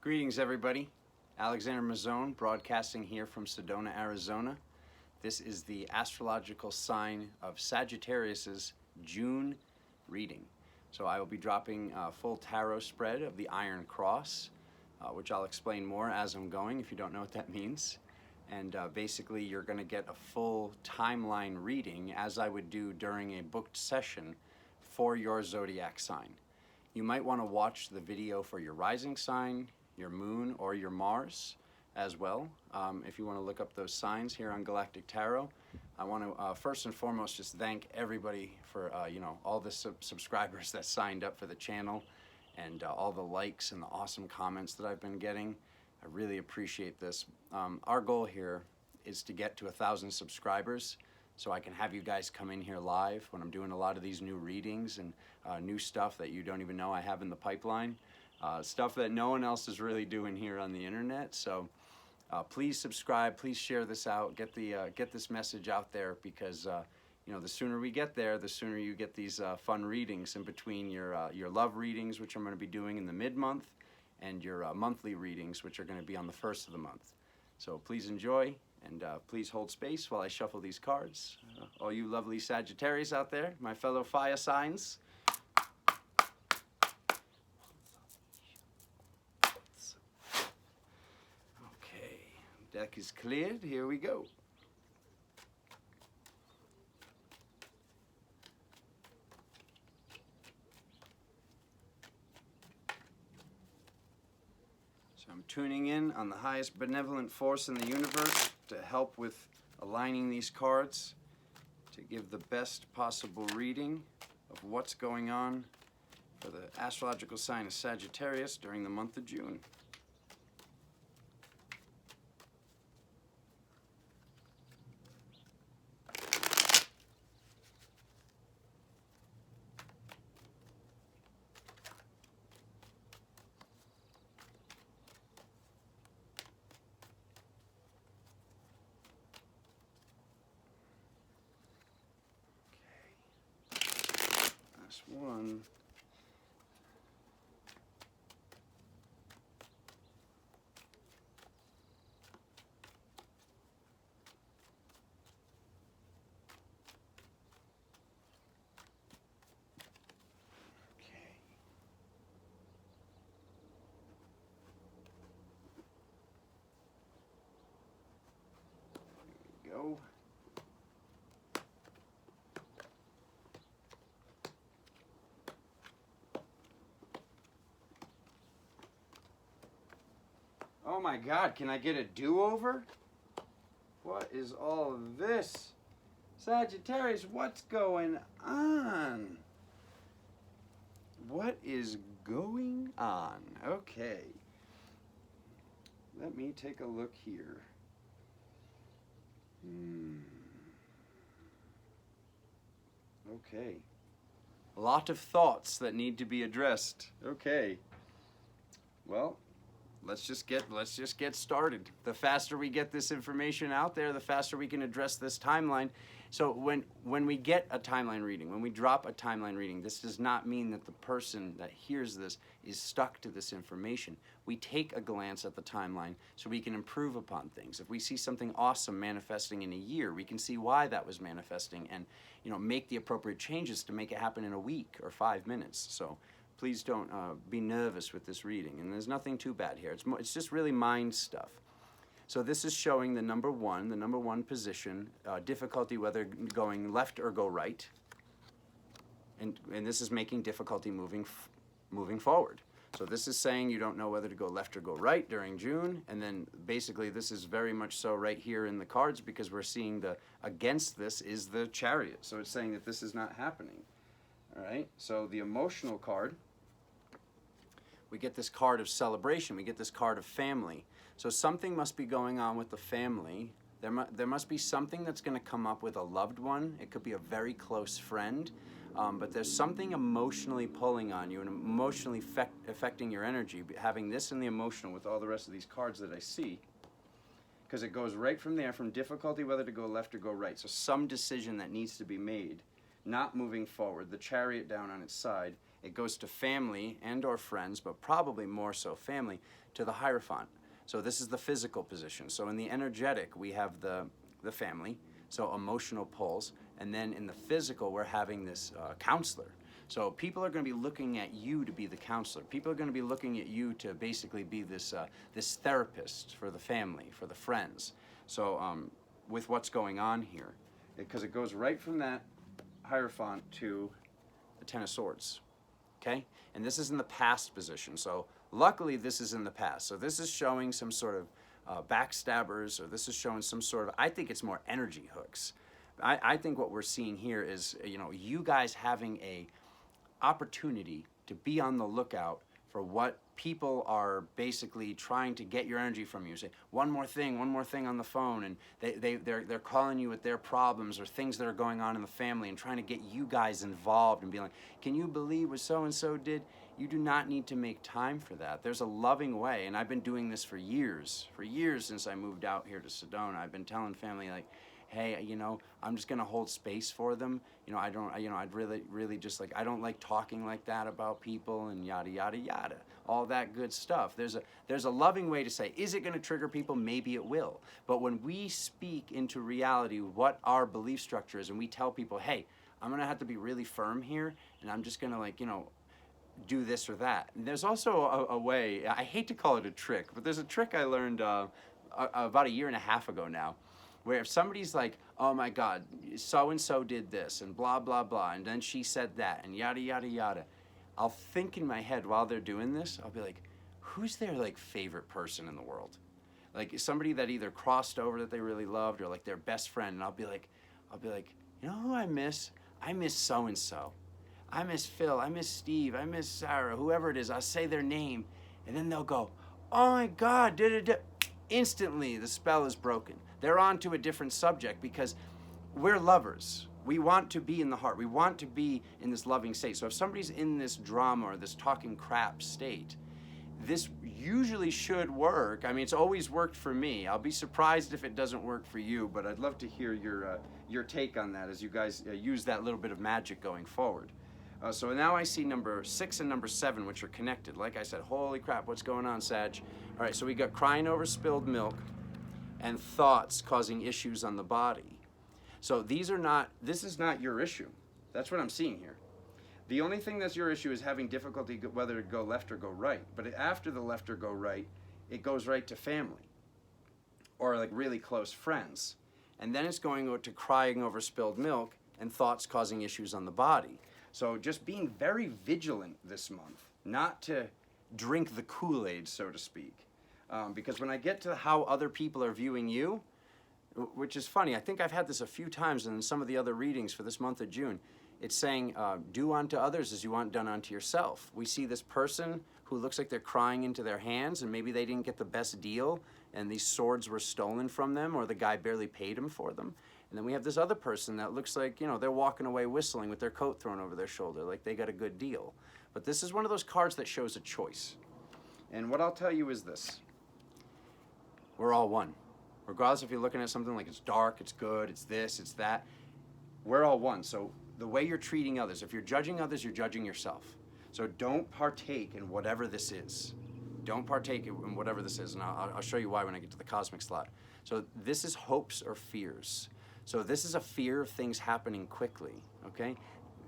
Greetings, everybody. Alexander Mazzone, broadcasting here from Sedona, Arizona. This is the astrological sign of Sagittarius's June reading. So I will be dropping a full tarot spread of the Iron Cross, which I'll explain more as I'm going if you don't know what that means. And basically you're going to get a full timeline reading as I would do during a booked session for your zodiac sign. You might want to watch the video for your rising sign, your moon, or your Mars as well. If you want to look up those signs here on Galactic Tarot. I want to first and foremost just thank everybody for all the subscribers that signed up for the channel and all the likes and the awesome comments that I've been getting. I really appreciate this. Our goal here is to get to 1,000 subscribers so I can have you guys come in here live when I'm doing a lot of these new readings and new stuff that you don't even know I have in the pipeline. Stuff that no one else is really doing here on the internet. So please subscribe, please share this out, get this message out there, because the sooner we get there, the sooner you get these fun readings in between your love readings, which I'm going to be doing in the mid-month, and your monthly readings, which are going to be on the first of the month. So please enjoy, and please hold space while I shuffle these cards. All you lovely Sagittarius out there, my fellow fire signs. Deck is cleared. Here we go. So I'm tuning in on the highest benevolent force in the universe to help with aligning these cards to give the best possible reading of what's going on for the astrological sign of Sagittarius during the month of June. One. Okay. There we go. Oh my God, can I get a do-over? What is all of this? Sagittarius, what's going on? What is going on? Okay. Let me take a look here. Okay. A lot of thoughts that need to be addressed. Okay. Well, let's just get started. The faster we get this information out there, the faster we can address this timeline. So when we get a timeline reading, when we drop a timeline reading, this does not mean that the person that hears this is stuck to this information. We take a glance at the timeline so we can improve upon things. If we see something awesome manifesting in a year, we can see why that was manifesting and make the appropriate changes to make it happen in a week or 5 minutes. So please don't be nervous with this reading, and there's nothing too bad here. It's just really mind stuff. So this is showing the number one position, difficulty whether going left or go right, and this is making difficulty moving forward. So this is saying you don't know whether to go left or go right during June, and then basically this is very much so right here in the cards, because we're seeing the against this is the Chariot. So it's saying that this is not happening. All right, so the emotional card, we get this card of celebration, we get this card of family. So something must be going on with the family. There must be something that's going to come up with a loved one. It could be a very close friend, but there's something emotionally pulling on you and emotionally affecting your energy. Having this in the emotional with all the rest of these cards that I see, because it goes right from there, from difficulty whether to go left or go right. So some decision that needs to be made, not moving forward, the Chariot down on its side, it goes to family and or friends, but probably more so family, to the Hierophant. So this is the physical position. So in the energetic, we have the family, so emotional pulls, and then in the physical, we're having this counselor. So people are going to be looking at you to be the counselor. People are going to be looking at you to basically be this this therapist for the family, for the friends. So with what's going on here, because it goes right from that Hierophant to the Ten of Swords, okay? And this is in the past position. So luckily this is in the past. So this is showing some sort of backstabbers, or this is showing some sort of, I think it's more energy hooks. I think what we're seeing here is, you know, you guys having a opportunity to be on the lookout for what people are basically trying to get your energy from you. Say one more thing on the phone, and they're calling you with their problems or things that are going on in the family and trying to get you guys involved and be like, can you believe what so-and-so did? You do not need to make time for that. There's a loving way, and I've been doing this for years since I moved out here to Sedona. I've been telling family, like, hey, you know, I'm just gonna hold space for them. You know, I'd really just like, I don't like talking like that about people and yada, yada, yada. All that good stuff. There's a loving way to say, is it gonna trigger people? Maybe it will. But when we speak into reality what our belief structure is, and we tell people, hey, I'm gonna have to be really firm here, and I'm just gonna, like, you know, do this or that. And there's also a way, I hate to call it a trick, but there's a trick I learned about 1.5 years ago now, where if somebody's like, oh my God, so-and-so did this, and blah, blah, blah, and then she said that, and yada, yada, yada, I'll think in my head while they're doing this, I'll be like, who's their, like, favorite person in the world? Like, somebody that either crossed over that they really loved, or like their best friend, and I'll be like, you know who I miss? I miss so-and-so. I miss Phil, I miss Steve, I miss Sarah, whoever it is. I'll say their name, and then they'll go, oh my God, da-da-da. Instantly, the spell is broken. They're on to a different subject, because we're lovers. We want to be in the heart. We want to be in this loving state. So if somebody's in this drama or this talking crap state, this usually should work. I mean, it's always worked for me. I'll be surprised if it doesn't work for you, but I'd love to hear your take on that as you guys use that little bit of magic going forward. So now I see number 6 and number 7, which are connected. Like I said, holy crap, what's going on, Sag? All right, so we got crying over spilled milk and thoughts causing issues on the body. So this is not your issue. That's what I'm seeing here. The only thing that's your issue is having difficulty whether to go left or go right. But after the left or go right, it goes right to family or like really close friends. And then it's going to crying over spilled milk and thoughts causing issues on the body. So just being very vigilant this month, not to drink the Kool-Aid, so to speak. Because when I get to how other people are viewing you, which is funny, I think I've had this a few times in some of the other readings for this month of June, it's saying, do unto others as you want done unto yourself. We see this person who looks like they're crying into their hands, and maybe they didn't get the best deal, and these swords were stolen from them, or the guy barely paid him for them. And then we have this other person that looks like, you know, they're walking away whistling with their coat thrown over their shoulder, like they got a good deal. But this is one of those cards that shows a choice. And what I'll tell you is this. We're all one. Regardless if you're looking at something like it's dark, it's good, it's this, it's that, we're all one. So the way you're treating others, if you're judging others, you're judging yourself. So don't partake in whatever this is. Don't partake in whatever this is, and I'll show you why when I get to the cosmic slot. So this is hopes or fears. So this is a fear of things happening quickly, okay?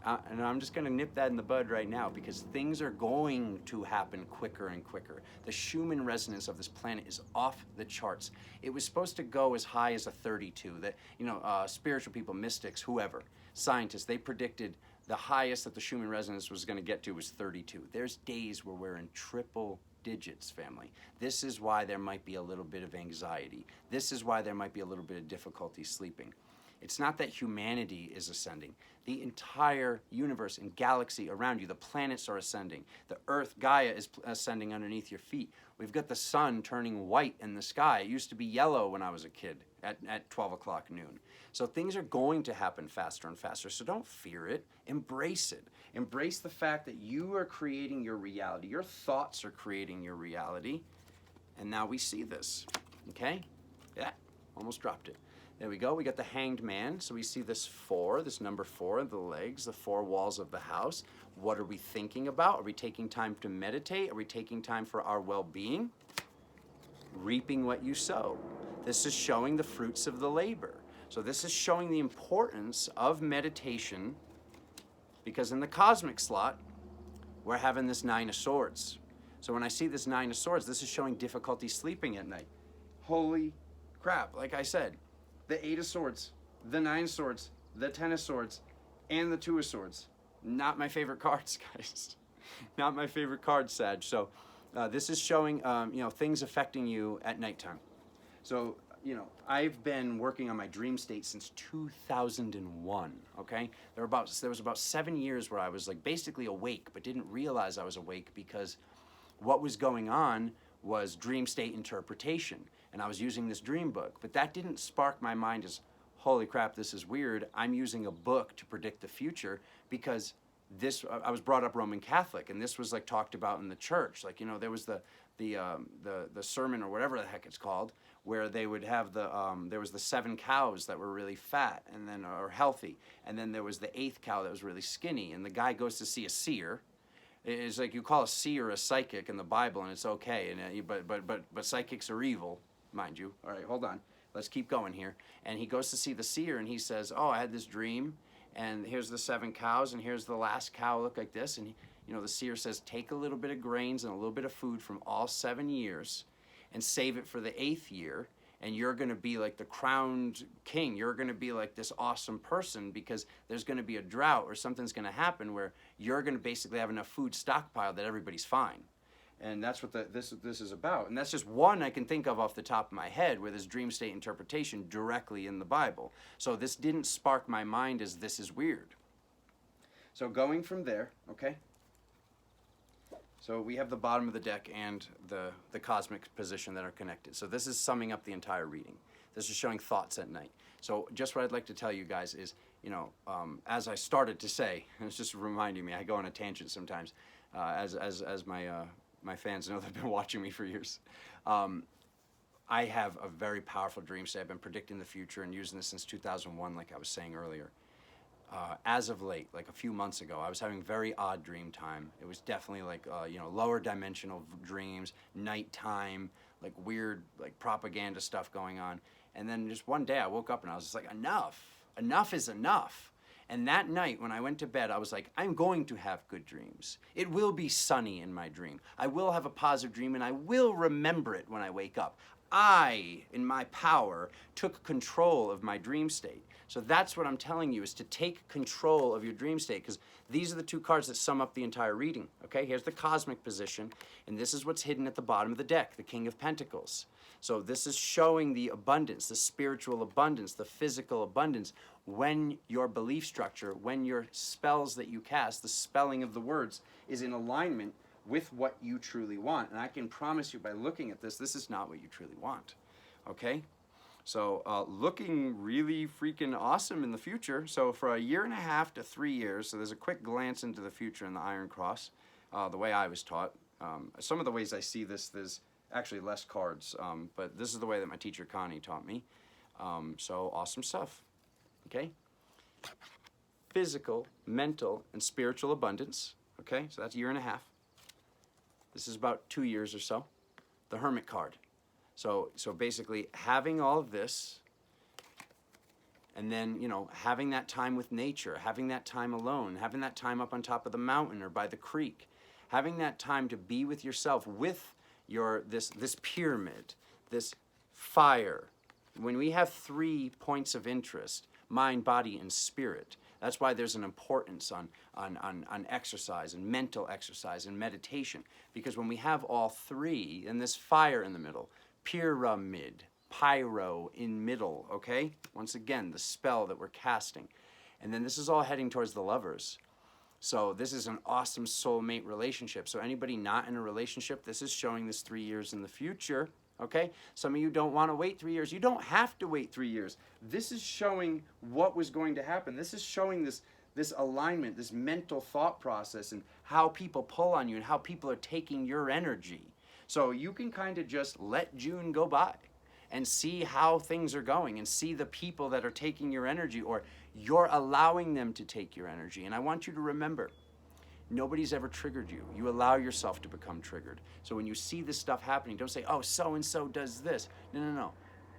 And I'm just gonna nip that in the bud right now, because things are going to happen quicker and quicker. The Schumann resonance of this planet is off the charts. It was supposed to go as high as a 32, that, you know, spiritual people, mystics, whoever, scientists, they predicted the highest that the Schumann resonance was gonna get to was 32. There's days where we're in triple digits, family. This is why there might be a little bit of anxiety. This is why there might be a little bit of difficulty sleeping. It's not that humanity is ascending. The entire universe and galaxy around you, the planets are ascending. The Earth, Gaia, is ascending underneath your feet. We've got the sun turning white in the sky. It used to be yellow when I was a kid at 12 o'clock noon. So things are going to happen faster and faster. So don't fear it. Embrace it. Embrace the fact that you are creating your reality. Your thoughts are creating your reality. And now we see this. Okay? Yeah, almost dropped it. There we go. We got the Hanged Man. So we see this 4, this number 4, the legs, the 4 walls of the house. What are we thinking about? Are we taking time to meditate? Are we taking time for our well-being? Reaping what you sow. This is showing the fruits of the labor. So this is showing the importance of meditation, because in the cosmic slot, we're having this 9 of Swords. So when I see this 9 of Swords, this is showing difficulty sleeping at night. Holy crap, like I said, the 8 of Swords, the 9 of Swords, the 10 of Swords, and the 2 of Swords. Not my favorite cards, guys. Not my favorite cards, Sag. So this is showing, you know, things affecting you at nighttime. So, you know, I've been working on my dream state since 2001, okay? There was about 7 years where I was like basically awake, but didn't realize I was awake, because what was going on was dream state interpretation. And I was using this dream book, but that didn't spark my mind as, holy crap, this is weird. I'm using a book to predict the future, because I was brought up Roman Catholic, and this was like talked about in the church. Like, you know, there was the sermon, or whatever the heck it's called, where they would have there was the 7 cows that were really fat and then or healthy, and then there was the 8th cow that was really skinny, and the guy goes to see a seer. It's like you call a seer a psychic in the Bible, and it's okay, and but psychics are evil, mind you. All right, hold on. Let's keep going here. And he goes to see the seer, and he says, "Oh, I had this dream, and here's the 7 cows, and here's the last cow look like this." And you know, the seer says, "Take a little bit of grains and a little bit of food from all 7 years, and save it for the 8th year, and you're going to be like the crowned king. You're going to be like this awesome person, because there's going to be a drought or something's going to happen where you're going to basically have enough food stockpiled that everybody's fine." And that's what this is about. And that's just one I can think of off the top of my head, where there's dream state interpretation directly in the Bible. So this didn't spark my mind as this is weird. So going from there, okay? So we have the bottom of the deck and the cosmic position that are connected. So this is summing up the entire reading. This is showing thoughts at night. So just what I'd like to tell you guys is, you know, as I started to say, and it's just reminding me, I go on a tangent sometimes, as my fans know, they've been watching me for years. I have a very powerful dream state. I've been predicting the future and using this since 2001, like I was saying earlier. As of late, like a few months ago, I was having very odd dream time. It was definitely like, you know, lower dimensional dreams, nighttime, like weird, like propaganda stuff going on. And then just one day I woke up and I was just like, enough is enough. And that night when I went to bed, I was like, I'm going to have good dreams. It will be sunny in my dream. I will have a positive dream, and I will remember it when I wake up. I, in my power, took control of my dream state. So that's what I'm telling you, is to take control of your dream state, because these are the 2 cards that sum up the entire reading. Okay, here's the cosmic position, and this is what's hidden at the bottom of the deck, the King of Pentacles. So this is showing the abundance, the spiritual abundance, the physical abundance, when your belief structure, when your spells that you cast, the spelling of the words, is in alignment with what you truly want. And I can promise you by looking at this, this is not what you truly want. Okay? So looking really freaking awesome in the future. So for 1.5 to 3 years, so there's a quick glance into the future in the Iron Cross, the way I was taught. Some of the ways I see this, there's actually less cards, but this is the way that my teacher Connie taught me. So awesome stuff. Okay? Physical, mental, and spiritual abundance. Okay? So that's 1.5. This is about 2 years or so. The Hermit card. So basically having all of this, and then, you know, having that time with nature, having that time alone, having that time up on top of the mountain or by the creek, having that time to be with yourself, with your this pyramid, this fire. When we have 3 points of interest, mind, body, and spirit, that's why there's an importance on exercise and mental exercise and meditation. Because when we have all 3, and this fire in the middle, pyramid, pyro in middle, okay? Once again, the spell that we're casting. And then this is all heading towards the Lovers. So this is an awesome soulmate relationship. So anybody not in a relationship, this is showing this 3 years in the future, okay? Some of you don't want to wait 3 years. You don't have to wait 3 years. This is showing what was going to happen. This is showing this alignment, this mental thought process, and how people pull on you and how people are taking your energy. So you can kind of just let June go by and see how things are going and see the people that are taking your energy, or you're allowing them to take your energy. And I want you to remember, nobody's ever triggered you. You allow yourself to become triggered. So when you see this stuff happening, don't say, oh, so-and-so does this. No, no, no.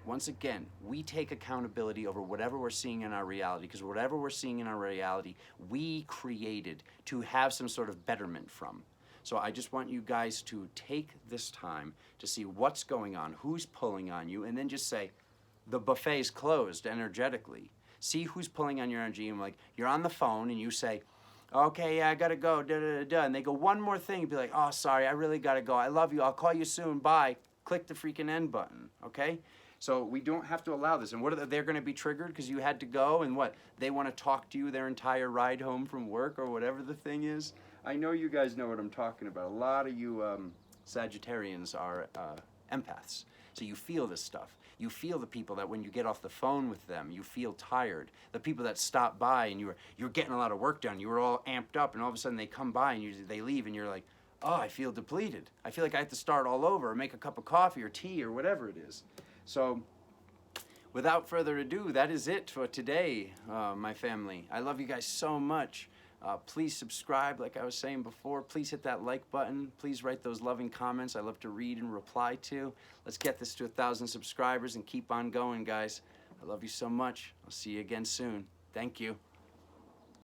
Once again, we take accountability over whatever we're seeing in our reality, because whatever we're seeing in our reality, we created to have some sort of betterment from. So I just want you guys to take this time to see what's going on, who's pulling on you, and then just say, the buffet's closed energetically. See who's pulling on your energy, and like, you're on the phone and you say, okay, yeah, I gotta go, da, da, da, da. And they go one more thing, you'd be like, oh, sorry, I really gotta go. I love you, I'll call you soon, bye. Click the freaking end button, okay? So we don't have to allow this. And what are they're gonna be triggered because you had to go, and what? They wanna talk to you their entire ride home from work or whatever the thing is. I know you guys know what I'm talking about. A lot of you Sagittarians are empaths. So you feel this stuff. You feel the people that when you get off the phone with them, you feel tired. The people that stop by and you're getting a lot of work done. You were all amped up, and all of a sudden they come by and they leave, and you're like, oh, I feel depleted. I feel like I have to start all over, or make a cup of coffee or tea or whatever it is. So without further ado, that is it for today, my family. I love you guys so much. Please subscribe, like I was saying before. Please hit that like button. Please write those loving comments I love to read and reply to. Let's get this to 1,000 subscribers and keep on going, guys. I love you so much. I'll see you again soon. Thank you.